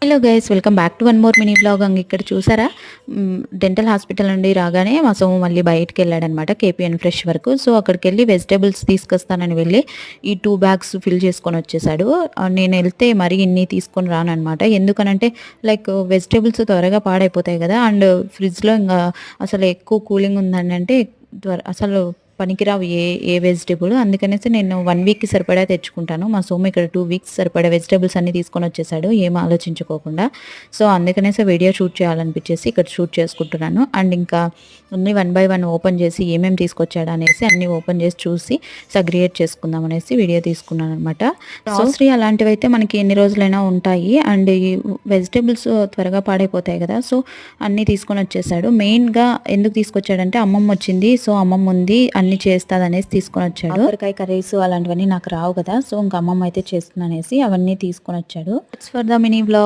Hello guys, welcome back to one more mini blog. ఇక్కడ చూసారా, dental hospital నుండి రాగానే మా సోము మళ్ళీ బయటికి వెళ్ళాడనమాట, కేపీఎన్ ఫ్రెష్ వరకు. సో అక్కడికి వెళ్ళి వెజిటేబుల్స్ తీసుకొస్తానని వెళ్ళి ఈ 2 బ్యాగ్స్ ఫిల్ చేసుకొని వచ్చేసాడు. నేను వెళ్తే మరి ఇన్ని తీసుకొని రానమాట. ఎందుకనంటే లైక్ వెజిటేబుల్స్ త్వరగా పాడైపోతాయి కదా, అండ్ ఫ్రిడ్జ్లో ఇంకా అసలు ఎక్కువ కూలింగ్ ఉందని అంటే అసలు పనికిరావు ఏ వెజిటేబుల్. అందుకనేసి నేను 1 వీక్కి సరిపడా తెచ్చుకుంటాను. మా సోము ఇక్కడ 2 వీక్స్ సరిపడా వెజిటేబుల్స్ అన్నీ తీసుకొని వచ్చేసాడు, ఏం ఆలోచించుకోకుండా. సో అందుకనేసి వీడియో షూట్ చేయాలనిపించేసి ఇక్కడ షూట్ చేసుకుంటున్నాను. అండ్ ఇంకా అన్ని 1 బై 1 ఓపెన్ చేసి ఏమేమి తీసుకొచ్చాడు అనేసి అన్నీ ఓపెన్ చేసి చూసి సగ్రియేట్ చేసుకుందాం అనేసి వీడియో తీసుకున్నాను అనమాట. గ్రాసరీ అలాంటివి అయితే మనకి ఎన్ని రోజులైనా ఉంటాయి, అండ్ ఈ వెజిటేబుల్స్ త్వరగా పాడైపోతాయి కదా. సో అన్నీ తీసుకొని వచ్చేసాడు. మెయిన్గా ఎందుకు తీసుకొచ్చాడంటే అమ్మమ్మ వచ్చింది, సో అమ్మమ్మ ఉంది అన్ని చేస్తుంది అనేసి తీసుకొని వచ్చాడు. కాకరకాయ కర్రీస్ అలాంటివన్నీ నాకు రావు కదా, సో ఇంకా అమ్మమ్మ అయితే చేస్తుంది అనేసి అవన్నీ తీసుకొని వచ్చాడు. It's for the mini blog.